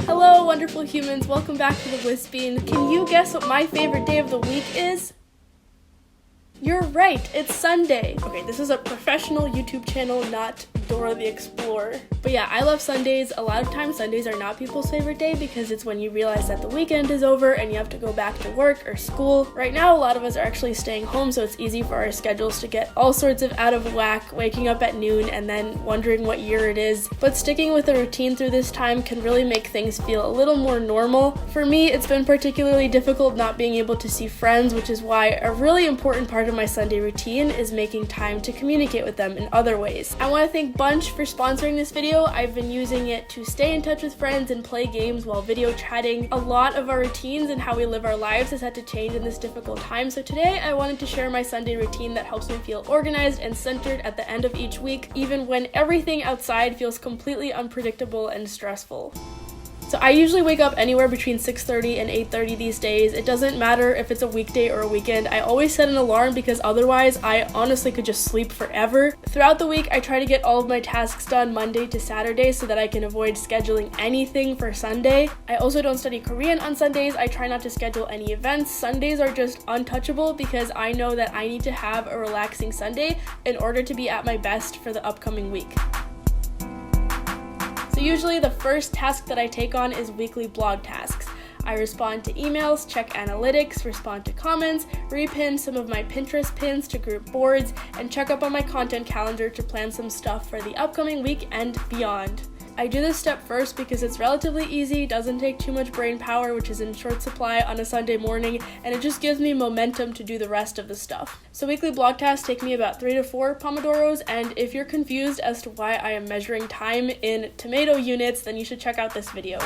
Hello, wonderful humans. Welcome back to the Bliss Bean. Can you guess what my favorite day of the week is? You're right, it's Sunday. Okay, this is a professional YouTube channel, not Dora the Explorer. But yeah, I love Sundays. A lot of times Sundays are not people's favorite day because it's when you realize that the weekend is over and you have to go back to work or school. Right now, a lot of us are actually staying home, so it's easy for our schedules to get all sorts of out of whack, waking up at noon and then wondering what year it is. But sticking with a routine through this time can really make things feel a little more normal. For me, it's been particularly difficult not being able to see friends, which is why a really important part of my Sunday routine is making time to communicate with them in other ways. I want to thank Bunch for sponsoring this video. I've been using it to stay in touch with friends and play games while video chatting. A lot of our routines and how we live our lives has had to change in this difficult time, so today I wanted to share my Sunday routine that helps me feel organized and centered at the end of each week, even when everything outside feels completely unpredictable and stressful. So I usually wake up anywhere between 6:30 and 8:30 these days. It doesn't matter if it's a weekday or a weekend. I always set an alarm because otherwise I honestly could just sleep forever. Throughout the week, I try to get all of my tasks done Monday to Saturday so that I can avoid scheduling anything for Sunday. I also don't study Korean on Sundays. I try not to schedule any events. Sundays are just untouchable because I know that I need to have a relaxing Sunday in order to be at my best for the upcoming week. So usually the first task that I take on is weekly blog tasks. I respond to emails, check analytics, respond to comments, repin some of my Pinterest pins to group boards, and check up on my content calendar to plan some stuff for the upcoming week and beyond. I do this step first because it's relatively easy, doesn't take too much brain power, which is in short supply on a Sunday morning, and it just gives me momentum to do the rest of the stuff. So weekly blog tasks take me about 3 to 4 Pomodoros, and if you're confused as to why I am measuring time in tomato units, then you should check out this video.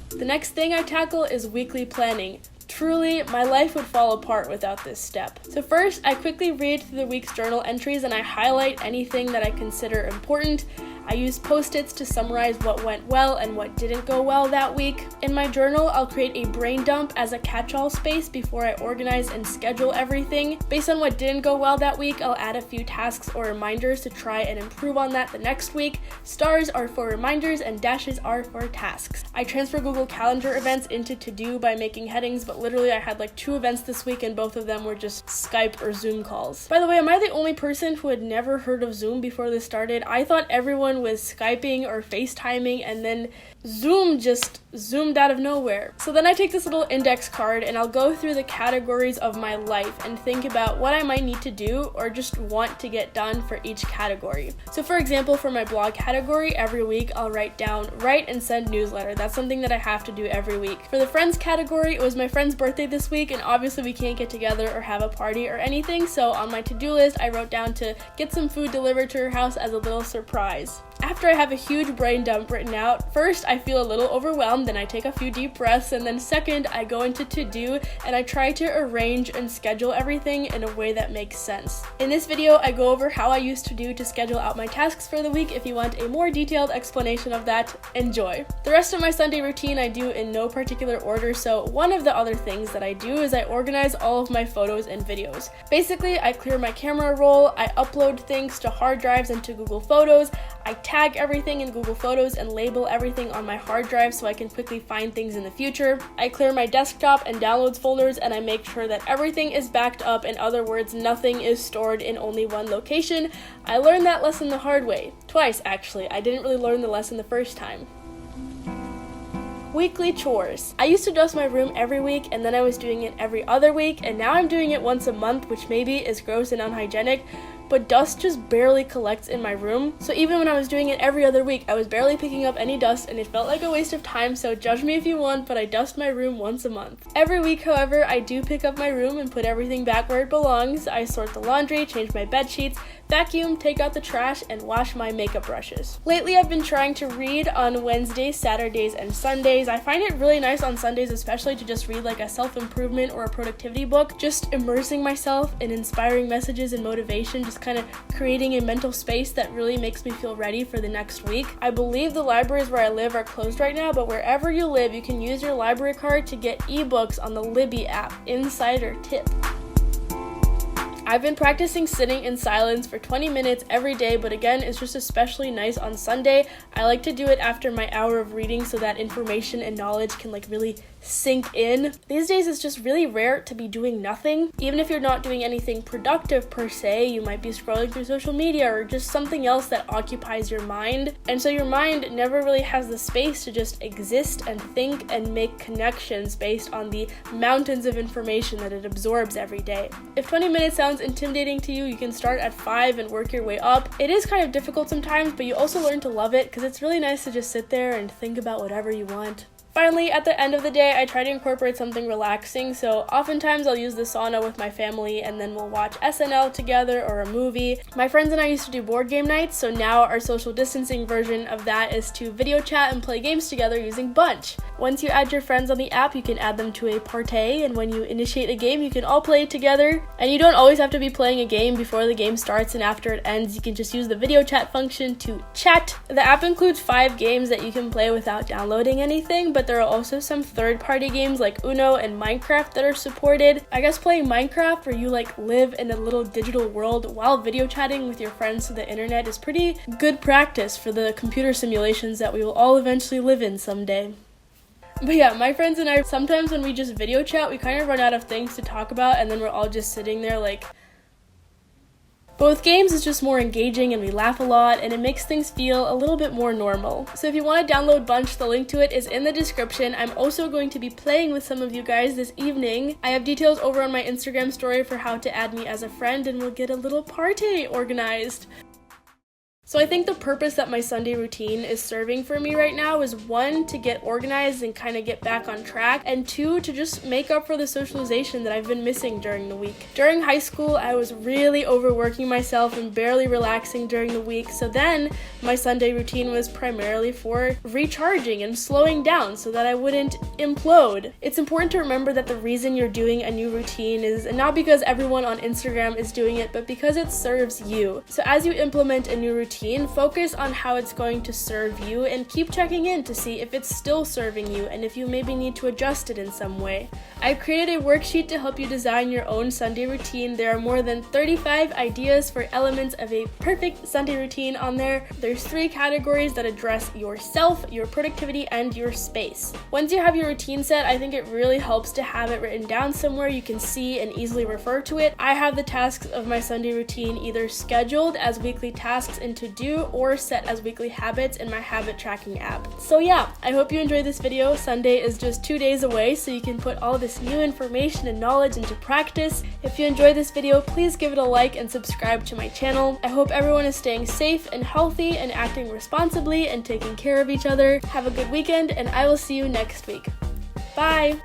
The next thing I tackle is weekly planning. Truly, my life would fall apart without this step. So first, I quickly read through the week's journal entries and I highlight anything that I consider important. I use post-its to summarize what went well and what didn't go well that week. In my journal, I'll create a brain dump as a catch-all space before I organize and schedule everything. Based on what didn't go well that week, I'll add a few tasks or reminders to try and improve on that the next week. Stars are for reminders and dashes are for tasks. I transfer Google Calendar events into To-Do by making headings, but literally I had like 2 events this week and both of them were just Skype or Zoom calls. By the way, am I the only person who had never heard of Zoom before this started? I thought everyone was Skyping or FaceTiming and then Zoom just zoomed out of nowhere. So then I take this little index card and I'll go through the categories of my life and think about what I might need to do or just want to get done for each category. So for example, for my blog category, every week I'll write down write and send newsletter. That's something that I have to do every week. For the friends category, it was my friend's birthday this week and obviously we can't get together or have a party or anything, so on my to-do list I wrote down to get some food delivered to her house as a little surprise. After I have a huge brain dump written out, first I feel a little overwhelmed and I take a few deep breaths, and then second I go into to-do and I try to arrange and schedule everything in a way that makes sense. In this video I go over how I use to-do to schedule out my tasks for the week. If you want a more detailed explanation of that, enjoy. The rest of my Sunday routine I do in no particular order, so one of the other things that I do is I organize all of my photos and videos. Basically, I clear my camera roll, I upload things to hard drives and to Google Photos, I tag everything in Google Photos and label everything on my hard drive so I can quickly find things in the future. I clear my desktop and downloads folders and I make sure that everything is backed up. In other words, nothing is stored in only one location. I learned that lesson the hard way. Twice, actually. I didn't really learn the lesson the first time. Weekly chores. I used to dust my room every week and then I was doing it every other week, and now I'm doing it once a month, which maybe is gross and unhygienic, but dust just barely collects in my room. So even when I was doing it every other week, I was barely picking up any dust and it felt like a waste of time, so judge me if you want, but I dust my room once a month. Every week, however, I do pick up my room and put everything back where it belongs. I sort the laundry, change my bed sheets, vacuum, take out the trash, and wash my makeup brushes. Lately, I've been trying to read on Wednesdays, Saturdays, and Sundays. I find it really nice on Sundays especially to just read like a self-improvement or a productivity book, just immersing myself in inspiring messages and motivation, just kind of creating a mental space that really makes me feel ready for the next week. I believe the libraries where I live are closed right now, but wherever you live, you can use your library card to get ebooks on the Libby app. Insider tip. I've been practicing sitting in silence for 20 minutes every day, but again, it's just especially nice on Sunday. I like to do it after my hour of reading so that information and knowledge can really sink in. These days it's just really rare to be doing nothing. Even if you're not doing anything productive per se, you might be scrolling through social media or just something else that occupies your mind. And so your mind never really has the space to just exist and think and make connections based on the mountains of information that it absorbs every day. If 20 minutes sounds intimidating to you, you can start at 5 and work your way up. It is kind of difficult sometimes, but you also learn to love it because it's really nice to just sit there and think about whatever you want. Finally, at the end of the day, I try to incorporate something relaxing, so oftentimes I'll use the sauna with my family and then we'll watch SNL together or a movie. My friends and I used to do board game nights, so now our social distancing version of that is to video chat and play games together using Bunch. Once you add your friends on the app, you can add them to a party, and when you initiate a game, you can all play together. And you don't always have to be playing a game before the game starts and after it ends. You can just use the video chat function to chat. The app includes 5 games that you can play without downloading anything, but there are also some third-party games like Uno and Minecraft that are supported. I guess playing Minecraft where you live in a little digital world while video chatting with your friends through the internet is pretty good practice for the computer simulations that we will all eventually live in someday. But yeah, my friends and I, sometimes when we just video chat, we kind of run out of things to talk about and then we're all just sitting there Both games is just more engaging and we laugh a lot and it makes things feel a little bit more normal. So if you want to download Bunch, the link to it is in the description. I'm also going to be playing with some of you guys this evening. I have details over on my Instagram story for how to add me as a friend and we'll get a little party organized. So I think the purpose that my Sunday routine is serving for me right now is 1, to get organized and kind of get back on track, and 2, to just make up for the socialization that I've been missing during the week. During high school, I was really overworking myself and barely relaxing during the week, so then my Sunday routine was primarily for recharging and slowing down so that I wouldn't implode. It's important to remember that the reason you're doing a new routine is not because everyone on Instagram is doing it, but because it serves you. So as you implement a new routine, focus on how it's going to serve you and keep checking in to see if it's still serving you and if you maybe need to adjust it in some way. I've created a worksheet to help you design your own Sunday routine. There are more than 35 ideas for elements of a perfect Sunday routine on there. There's 3 categories that address yourself, your productivity, and your space. Once you have your routine set, I think it really helps to have it written down somewhere you can see and easily refer to it. I have the tasks of my Sunday routine either scheduled as weekly tasks in to-do or set as weekly habits in my habit tracking app. So yeah, I hope you enjoyed this video. Sunday is just 2 days away, so you can put all this new information and knowledge into practice. If you enjoyed this video, please give it a like and subscribe to my channel. I hope everyone is staying safe and healthy and acting responsibly and taking care of each other. Have a good weekend, and I will see you next week. Bye!